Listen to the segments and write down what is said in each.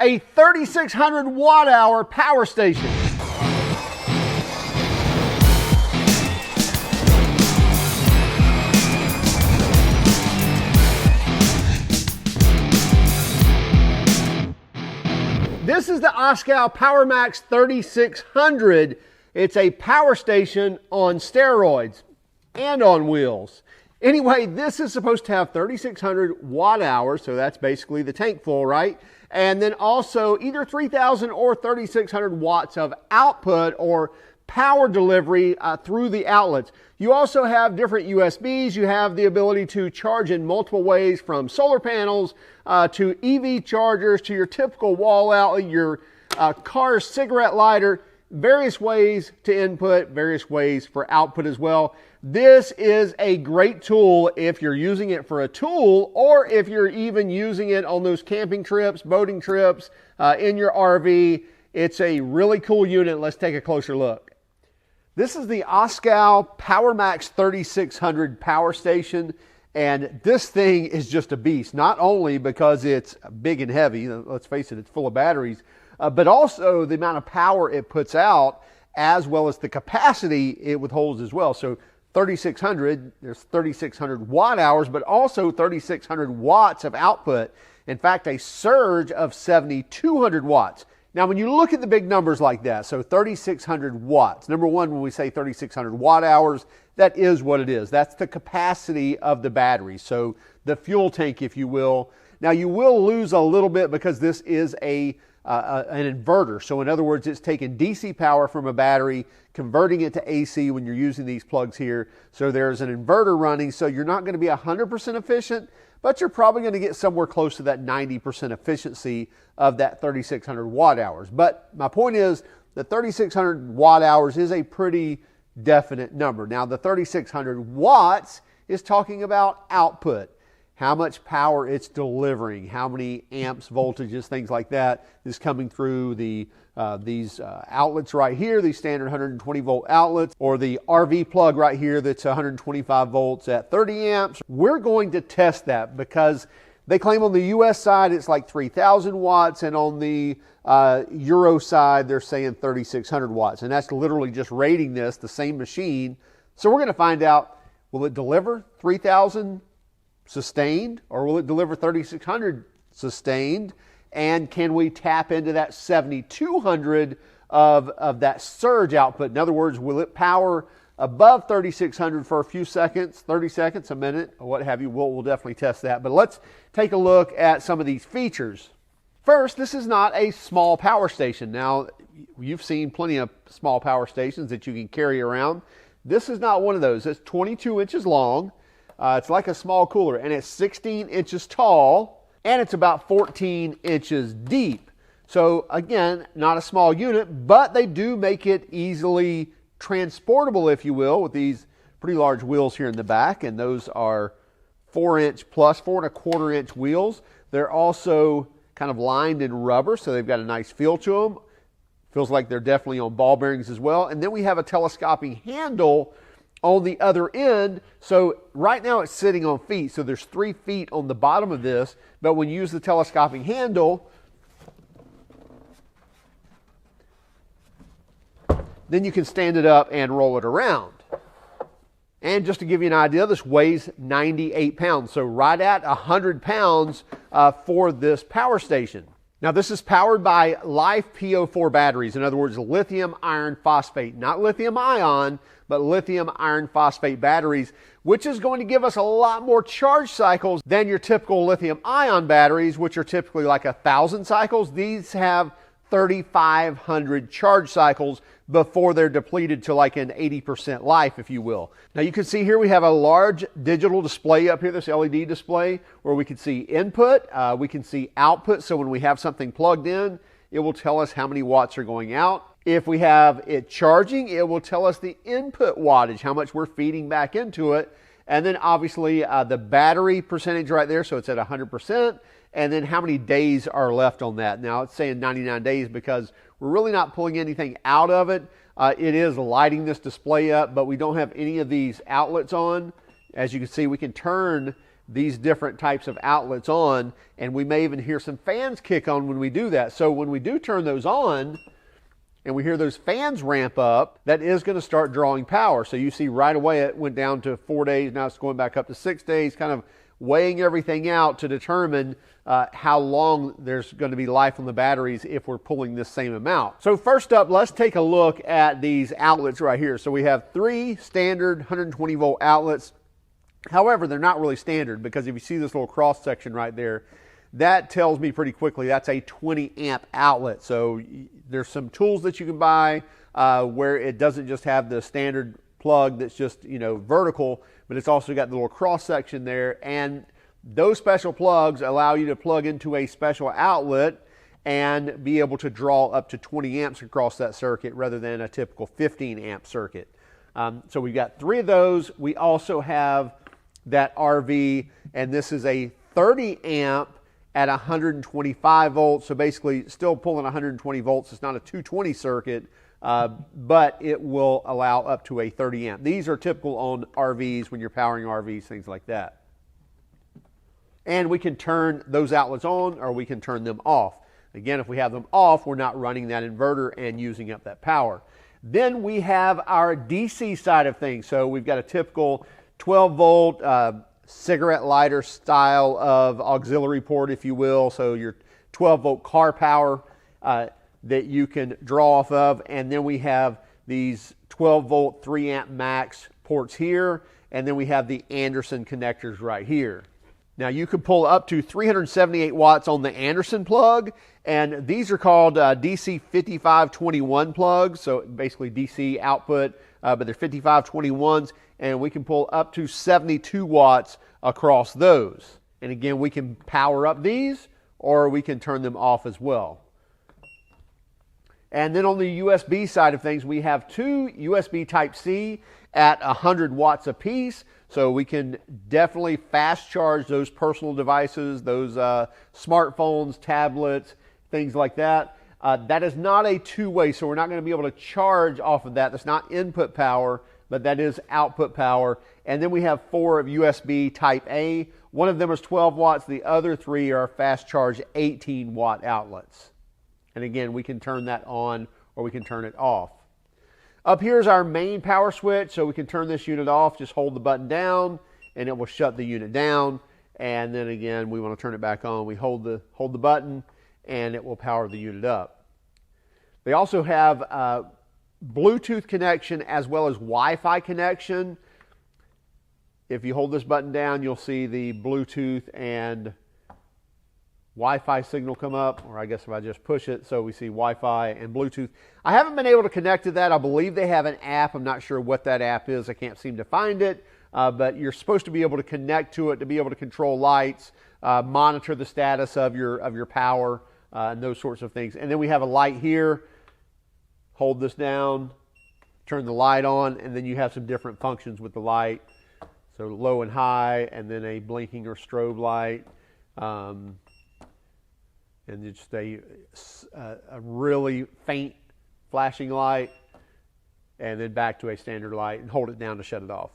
a 3,600 watt hour power station. This is the OSCAL PowerMax 3600. It's a power station on steroids and on wheels. Anyway, this is supposed to have 3,600 watt hours, so that's basically the tank full, right? And then also either 3,000 or 3,600 watts of output or power delivery through the outlets. You also have different USBs. You have the ability to charge in multiple ways, from solar panels to EV chargers to your typical wall outlet, your car's cigarette lighter, various ways to input, various ways for output as well. This is a great tool if you're using it for a tool, or if you're even using it on those camping trips, boating trips, in your RV. It's a really cool unit. Let's take a closer look. This is the OSCAL PowerMax 3600 power station, and this thing is just a beast, not only because it's big and heavy, let's face it, it's full of batteries, but also the amount of power it puts out, as well as the capacity it withholds as well. So 3,600, there's 3,600 watt hours, but also 3,600 watts of output. In fact, a surge of 7,200 watts. Now, when you look at the big numbers like that, so 3,600 watts, number one, when we say 3,600 watt hours, that is what it is. That's the capacity of the battery, so the fuel tank, if you will. Now, you will lose a little bit because this is an inverter. So in other words, it's taking DC power from a battery, converting it to AC when you're using these plugs here. So there's an inverter running, so you're not going to be 100% efficient, but you're probably going to get somewhere close to that 90% efficiency of that 3,600 watt hours. But my point is, the 3,600 watt hours is a pretty definite number. Now, the 3,600 watts is talking about output, how much power it's delivering, how many amps, voltages, things like that is coming through these outlets right here, these standard 120 volt outlets, or the RV plug right here that's 125 volts at 30 amps. We're going to test that because they claim on the US side it's like 3,000 watts, and on the Euro side they're saying 3,600 watts, and that's literally just rating this, the same machine. So we're going to find out, will it deliver 3,000 sustained, or will it deliver 3,600 sustained? And can we tap into that 7,200 of that surge output? In other words, will it power above 3,600 for a few seconds, 30 seconds, a minute, or what have you? We'll definitely test that. But let's take a look at some of these features. First, this is not a small power station. Now, you've seen plenty of small power stations that you can carry around. This is not one of those. It's 22 inches long. It's like a small cooler, and it's 16 inches tall, and it's about 14 inches deep. So again, not a small unit, but they do make it easily transportable, if you will, with these pretty large wheels here in the back, and those are 4-inch plus 4.25-inch wheels. They're also kind of lined in rubber, so they've got a nice feel to them. Feels like they're definitely on ball bearings as well. And then we have a telescoping handle on the other end. So right now it's sitting on feet, so there's 3 feet on the bottom of this, but when you use the telescoping handle, then you can stand it up and roll it around. And just to give you an idea, this weighs 98 pounds, so right at 100 pounds for this power station. Now, this is powered by Life PO4 batteries. In other words, lithium iron phosphate, not lithium ion, but lithium iron phosphate batteries, which is going to give us a lot more charge cycles than your typical lithium ion batteries, which are typically like 1,000 cycles. These have 3,500 charge cycles before they're depleted to like an 80% life, if you will. Now you can see here we have a large digital display up here, this LED display, where we can see input, we can see output. So when we have something plugged in, it will tell us how many watts are going out. If we have it charging, it will tell us the input wattage, how much we're feeding back into it. And then obviously the battery percentage right there, so it's at 100%. And then how many days are left on that. Now it's saying 99 days because we're really not pulling anything out of it. It is lighting this display up, but we don't have any of these outlets on. As you can see, we can turn these different types of outlets on, and we may even hear some fans kick on when we do that. So when we do turn those on and we hear those fans ramp up, that is going to start drawing power. So you see right away it went down to 4 days, now it's going back up to 6 days, kind of weighing everything out to determine how long there's going to be life on the batteries if we're pulling this same amount. So first up, let's take a look at these outlets right here. So we have 3 standard 120 volt outlets. However, they're not really standard, because if you see this little cross section right there, that tells me pretty quickly that's a 20 amp outlet. So there's some tools that you can buy where it doesn't just have the standard plug that's just, you know, vertical, but it's also got the little cross section there, and those special plugs allow you to plug into a special outlet and be able to draw up to 20 amps across that circuit rather than a typical 15 amp circuit. So we've got 3 of those. We also have that RV, and this is a 30 amp at 125 volts. So basically still pulling 120 volts. It's not a 220 circuit, but it will allow up to a 30 amp. These are typical on RVs when you're powering RVs, things like that. And we can turn those outlets on, or we can turn them off. Again, if we have them off, we're not running that inverter and using up that power. Then we have our DC side of things. So we've got a typical 12 volt cigarette lighter style of auxiliary port, if you will. So your 12 volt car power that you can draw off of. And then we have these 12 volt 3 amp max ports here. And then we have the Anderson connectors right here. Now you can pull up to 378 watts on the Anderson plug, and these are called DC 5521 plugs, so basically DC output, but they're 5521s, and we can pull up to 72 watts across those. And again, we can power up these, or we can turn them off as well. And then on the USB side of things, we have 2 USB Type-C at 100 watts apiece. So we can definitely fast charge those personal devices, those smartphones, tablets, things like that. That is not a two-way, so we're not going to be able to charge off of that. That's not input power, but that is output power. And then we have 4 of USB Type A. One of them is 12 watts. The other 3 are fast charge 18 watt outlets. And again, we can turn that on or we can turn it off. Up here is our main power switch, so we can turn this unit off. Just hold the button down and it will shut the unit down. And then again, we want to turn it back on. We hold the button and it will power the unit up. They also have Bluetooth connection as well as Wi-Fi connection. If you hold this button down, you'll see the Bluetooth and Wi-Fi signal come up, or I guess if I just push it, so we see Wi-Fi and Bluetooth. I haven't been able to connect to that. I believe they have an app. I'm not sure what that app is. I can't seem to find it, but you're supposed to be able to connect to it to be able to control lights, monitor the status of your power, and those sorts of things. And then we have a light here. Hold this down, turn the light on, and then you have some different functions with the light. So low and high, and then a blinking or strobe light. And just a really faint flashing light, and then back to a standard light, and hold it down to shut it off.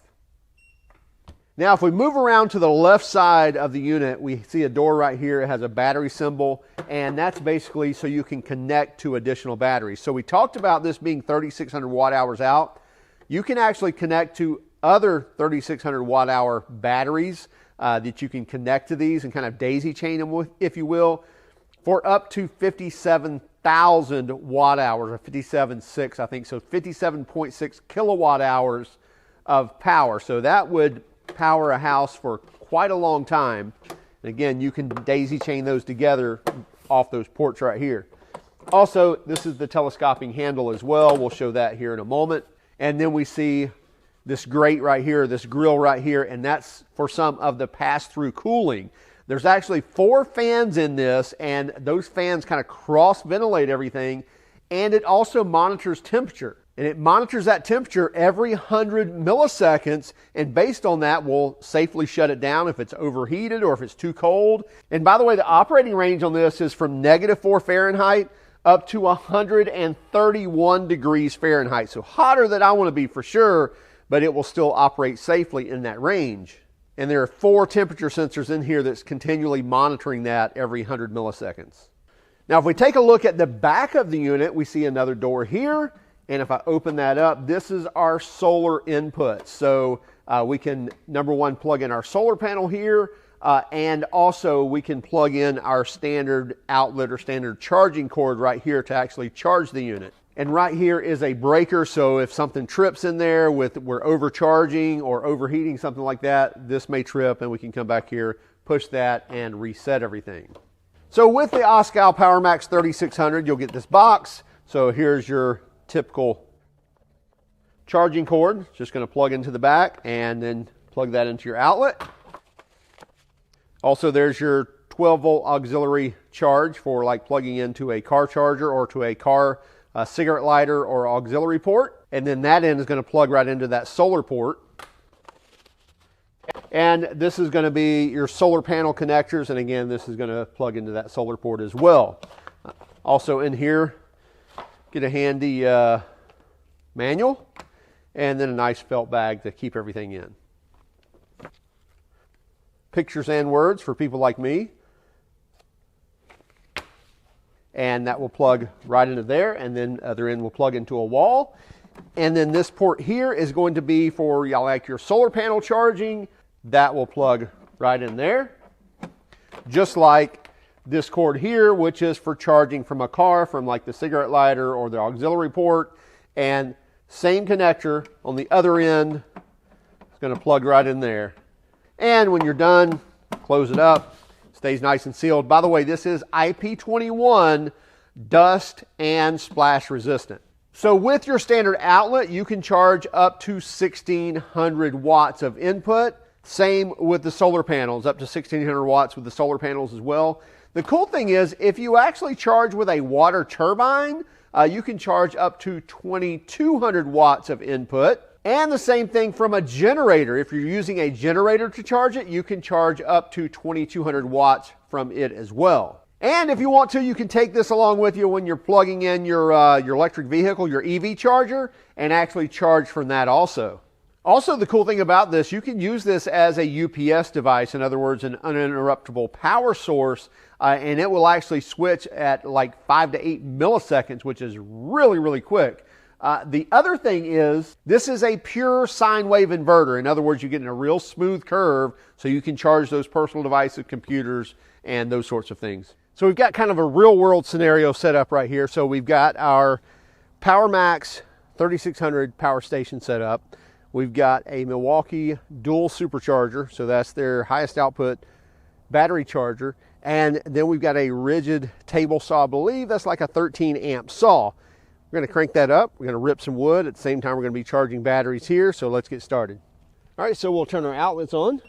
Now, if we move around to the left side of the unit, we see a door right here. It has a battery symbol, and that's basically so you can connect to additional batteries. So we talked about this being 3,600 watt hours out. You can actually connect to other 3,600 watt hour batteries that you can connect to these and kind of daisy chain them with, if you will, for up to 57,000 watt hours, or 57.6, I think. So 57.6 kilowatt hours of power. So that would power a house for quite a long time. And again, you can daisy chain those together off those ports right here. Also, this is the telescoping handle as well. We'll show that here in a moment. And then we see this grate right here, this grill right here, and that's for some of the pass-through cooling. There's actually 4 fans in this, and those fans kind of cross-ventilate everything, and it also monitors temperature. And it monitors that temperature every 100 milliseconds, and based on that, will safely shut it down if it's overheated or if it's too cold. And by the way, the operating range on this is from -4 Fahrenheit up to 131 degrees Fahrenheit. So hotter than I want to be for sure, but it will still operate safely in that range. And there are 4 temperature sensors in here that's continually monitoring that every 100 milliseconds. Now, if we take a look at the back of the unit, we see another door here. And if I open that up, this is our solar input. So we can, number one, plug in our solar panel here. And also we can plug in our standard outlet or standard charging cord right here to actually charge the unit. And right here is a breaker, so if something trips in there we're overcharging or overheating, something like that, this may trip and we can come back here, push that and reset everything. So with the OSCAL PowerMax 3600, you'll get this box. So here's your typical charging cord. It's just going to plug into the back and then plug that into your outlet. Also, there's your 12-volt auxiliary charge for like plugging into a car charger or to a car cigarette lighter or auxiliary port. And then that end is going to plug right into that solar port. And this is going to be your solar panel connectors. And again, this is going to plug into that solar port as well. Also in here, get a handy manual and then a nice felt bag to keep everything in. Pictures and words for people like me. And that will plug right into there, and then other end will plug into a wall. And then this port here is going to be for y'all like your solar panel charging. That will plug right in there. Just like this cord here, which is for charging from a car, from like the cigarette lighter or the auxiliary port. And same connector on the other end. It's going to plug right in there. And when you're done, close it up. Stays nice and sealed. By the way, this is IP21 dust and splash resistant. So with your standard outlet, you can charge up to 1600 watts of input. Same with the solar panels, up to 1600 watts with the solar panels as well. The cool thing is, if you actually charge with a water turbine, you can charge up to 2200 watts of input. And the same thing from a generator. If you're using a generator to charge it, you can charge up to 2200 watts from it as well. And if you want to, you can take this along with you when you're plugging in your electric vehicle, your EV charger, and actually charge from that also. Also, the cool thing about this, you can use this as a UPS device, in other words, an uninterruptible power source, and it will actually switch at like 5 to 8 milliseconds, which is really, really quick. The other thing is, this is a pure sine wave inverter. In other words, you're getting a real smooth curve so you can charge those personal devices, computers, and those sorts of things. So we've got kind of a real world scenario set up right here. So we've got our PowerMax 3600 power station set up. We've got a Milwaukee dual supercharger. So that's their highest output battery charger. And then we've got a rigid table saw. I believe that's like a 13 amp saw. We're going to crank that up. We're going to rip some wood. At the same time, we're going to be charging batteries here. So let's get started. All right, so we'll turn our outlets on.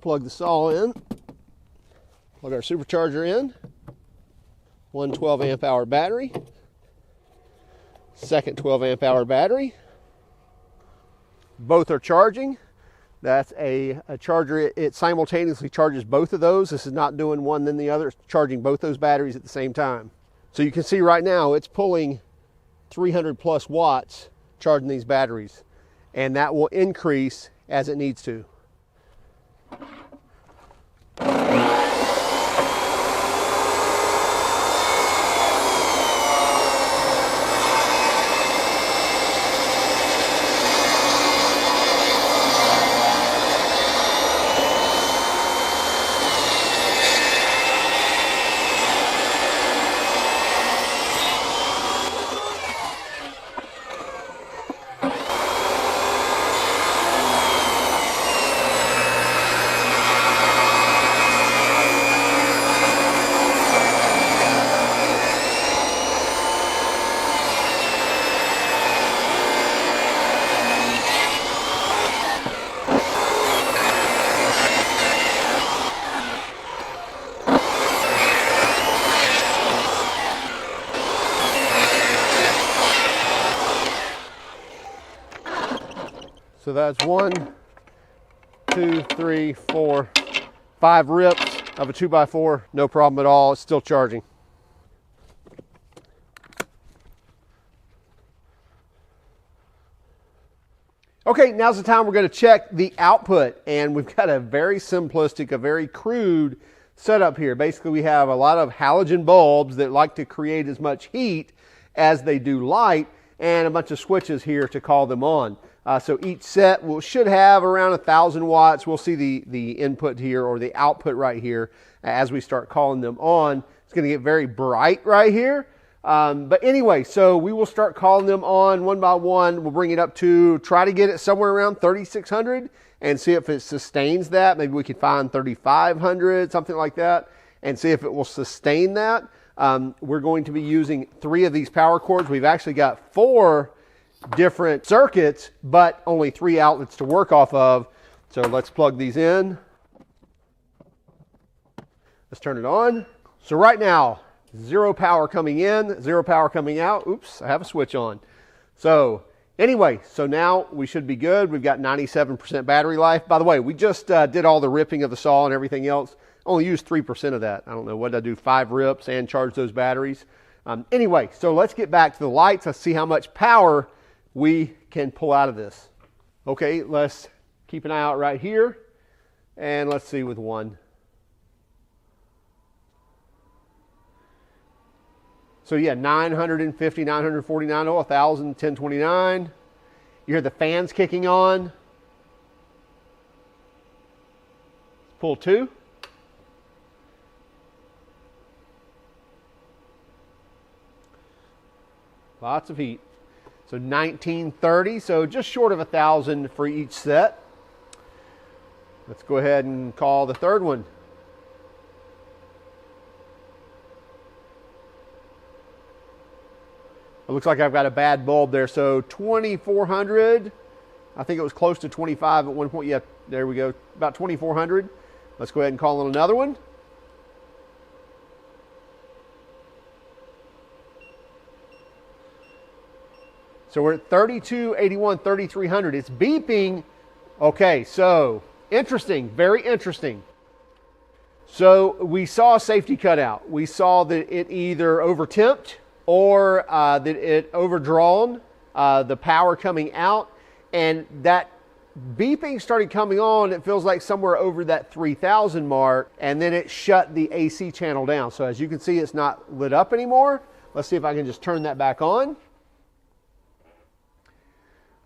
Plug the saw in. Plug our supercharger in. One 12 amp hour battery. Second 12 amp hour battery. Both are charging. That's a charger. It simultaneously charges both of those. This is not doing one then the other. It's charging both those batteries at the same time. So you can see right now it's pulling 300 plus watts charging these batteries, and that will increase as it needs to. So that's 1, 2, 3, 4, 5 rips of a 2x4. No problem at all. It's still charging. Okay, now's the time we're going to check the output, and we've got a very simplistic, a very crude setup here. Basically, we have a lot of halogen bulbs that like to create as much heat as they do light, and a bunch of switches here to call them on. So each set should have around 1,000 watts. We'll see the input here, or the output right here, as we start calling them on. It's going to get very bright right here. But anyway, so we will start calling them on one by one. We'll bring it up to, try to get it somewhere around 3,600 and see if it sustains that. Maybe we could find 3,500, something like that, and see if it will sustain that. We're going to be using 3 of these power cords. We've actually got 4 different circuits, but only 3 outlets to work off of. So let's plug these in. Let's turn it on. So right now, 0 power coming in, 0 power coming out. Oops, I have a switch on. So anyway, so now we should be good. We've got 97% battery life. By the way, we just did all the ripping of the saw and everything else. Only used 3% of that. I don't know, what did I do, 5 rips and charge those batteries? Anyway, so let's get back to the lights. Let's see how much power we can pull out of this. Okay, let's keep an eye out right here. And let's see with 1. So yeah, 950, 949, 1,000, 1029. You hear the fans kicking on. Pull 2. Lots of heat. So 1930, so just short of 1,000 for each set. Let's go ahead and call the third one. It looks like I've got a bad bulb there, so 2,400. I think it was close to 25 at one point. Yeah, there we go, about 2,400. Let's go ahead and call on another one. So we're at 3,281, 3,300. It's beeping. Okay, so interesting, very interesting. So we saw a safety cutout. We saw that it either overtipped or that it overdrawn the power coming out, and that beeping started coming on. It feels like somewhere over that 3,000 mark, and then it shut the AC channel down. So as you can see, it's not lit up anymore. Let's see if I can just turn that back on.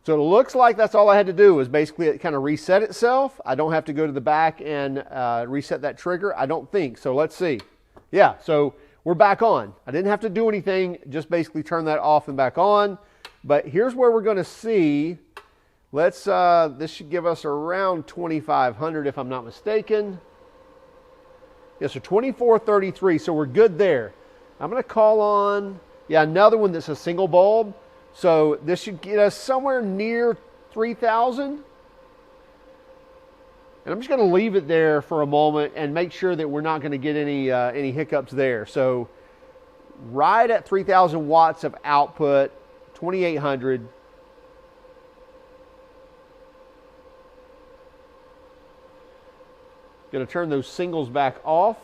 So it looks like that's all I had to do, was basically it kind of reset itself. I don't have to go to the back and reset that trigger, I don't think. So let's see. Yeah, so we're back on. I didn't have to do anything, just basically turn that off and back on. But here's where we're going to see. Let's, this should give us around 2,500 if I'm not mistaken. Yeah, so 2,433, so we're good there. I'm going to call on, yeah, another one that's a single bulb. So this should get us somewhere near 3,000. And I'm just going to leave it there for a moment and make sure that we're not going to get any hiccups there. So right at 3,000 watts of output, 2,800. Going to turn those singles back off.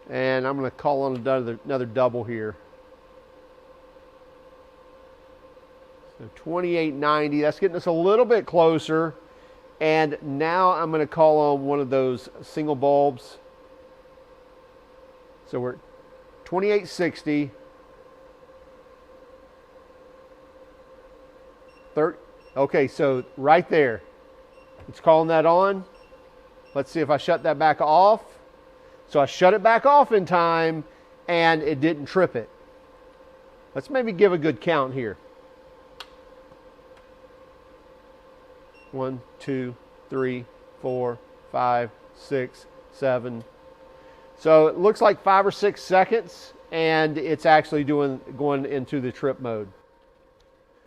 And I'm going to call on another double here. So 2,890, that's getting us a little bit closer. And now I'm going to call on one of those single bulbs. So we're at 2,860. Okay, so right there. It's calling that on. Let's see if I shut that back off. So I shut it back off in time, and it didn't trip it. Let's maybe give a good count here. 1, 2, 3, 4, 5, 6, 7. So it looks like 5 or 6 seconds, and it's actually going into the trip mode.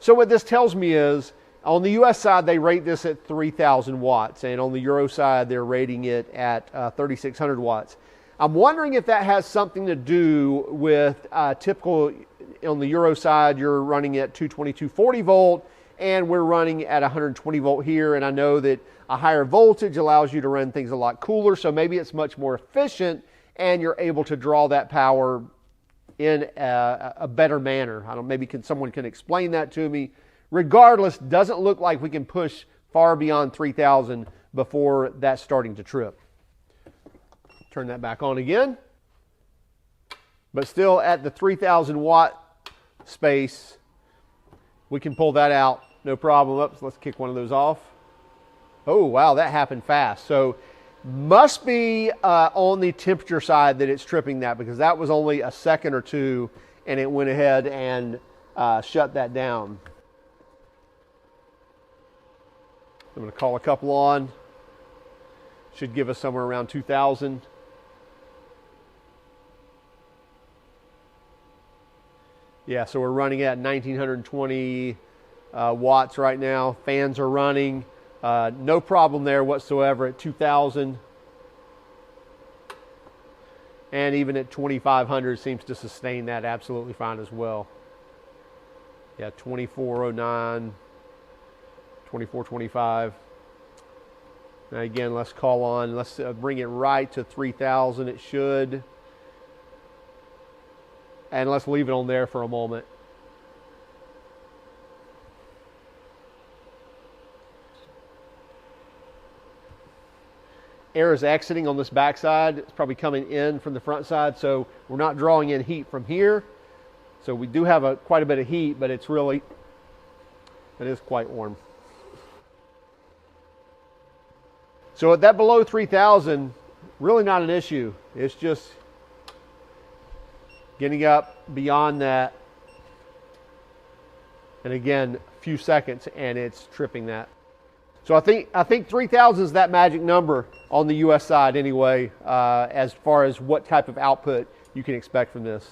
So what this tells me is, on the US side, they rate this at 3,000 watts, and on the Euro side, they're rating it at 3,600 watts. I'm wondering if that has something to do with typical, on the Euro side, you're running at 220, 240 volt, and we're running at 120 volt here, and I know that a higher voltage allows you to run things a lot cooler, so maybe it's much more efficient, and you're able to draw that power in a better manner. I don't, maybe someone can explain that to me regardless, doesn't look like we can push far beyond 3,000 before that's starting to trip. Turn that back on again. But still at the 3,000 watt space, we can pull that out, no problem. Oops, let's kick one of those off. Oh, wow, that happened fast. So must be on the temperature side that it's tripping that, because that was only a second or two and it went ahead and shut that down. I'm going to call a couple on. Should give us somewhere around 2,000. Yeah, so we're running at 1,920 watts right now. Fans are running. No problem there whatsoever at 2,000. And even at 2,500 seems to sustain that absolutely fine as well. Yeah, 2,409, 2,425. Now again, let's call on. Let's bring it right to 3,000. It should. And let's leave it on there for a moment. Air is exiting on this back side. It's probably coming in from the front side, so we're not drawing in heat from here. So we do have quite a bit of heat, but it is quite warm. So at that below 3,000, really not an issue. It's just getting up beyond that. And again, a few seconds and it's tripping that. So I think 3,000 is that magic number on the US side anyway, as far as what type of output you can expect from this.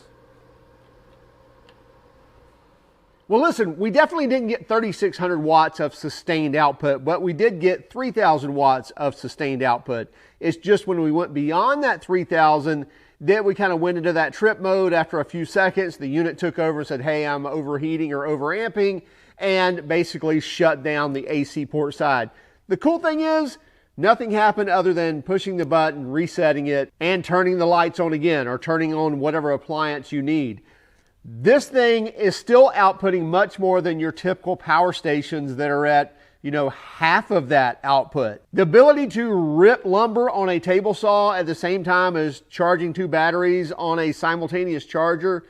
Well, listen, we definitely didn't get 3,600 watts of sustained output, but we did get 3,000 watts of sustained output. It's just when we went beyond that 3,000 that we kind of went into that trip mode. After a few seconds, the unit took over and said, hey, I'm overheating or overamping, and basically shut down the AC port side. The cool thing is, nothing happened other than pushing the button, resetting it, and turning the lights on again, or turning on whatever appliance you need. This thing is still outputting much more than your typical power stations that are at, half of that output. The ability to rip lumber on a table saw at the same time as charging two batteries on a simultaneous charger,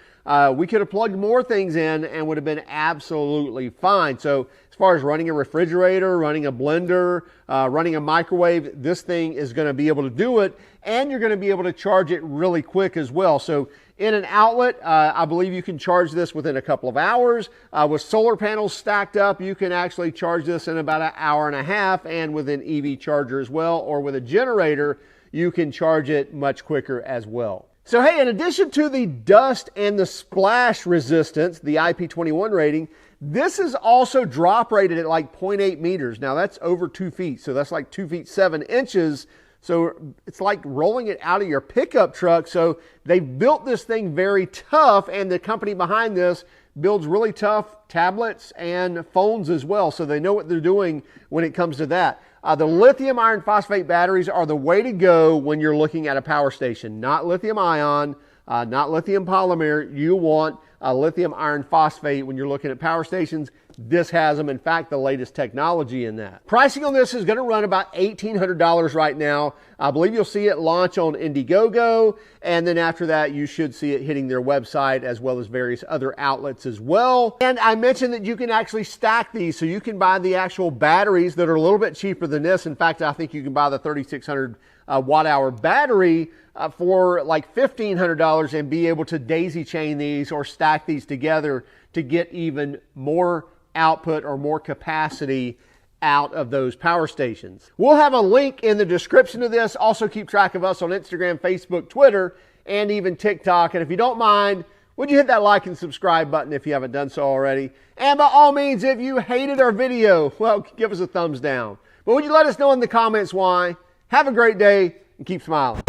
we could have plugged more things in and would have been absolutely fine. So as far as running a refrigerator, running a blender, running a microwave, this thing is going to be able to do it, and you're going to be able to charge it really quick as well. So in an outlet, I believe you can charge this within a couple of hours. With solar panels stacked up, you can actually charge this in about an hour and a half, and with an EV charger as well, or with a generator, you can charge it much quicker as well. So hey, in addition to the dust and the splash resistance, the IP21 rating, this is also drop rated at like 0.8 meters. Now that's over 2 feet, so that's like 2 feet 7 inches. So it's like rolling it out of your pickup truck. So they built this thing very tough, and the company behind this builds really tough tablets and phones as well. So they know what they're doing when it comes to that. The lithium iron phosphate batteries are the way to go when you're looking at a power station. Not lithium ion, not lithium polymer. You want a lithium iron phosphate when you're looking at power stations. This has them. In fact, the latest technology in that. Pricing on this is going to run about $1,800 right now. I believe you'll see it launch on Indiegogo, and then after that, you should see it hitting their website as well as various other outlets as well. And I mentioned that you can actually stack these, so you can buy the actual batteries that are a little bit cheaper than this. In fact, I think you can buy the 3,600 watt-hour battery for like $1,500 and be able to daisy chain these or stack these together to get even more output or more capacity out of those power stations. We'll have a link in the description of this. Also keep track of us on Instagram, Facebook, Twitter, and even TikTok. And if you don't mind, would you hit that like and subscribe button if you haven't done so already? And by all means, if you hated our video, well, give us a thumbs down. But would you let us know in the comments why? Have a great day and keep smiling.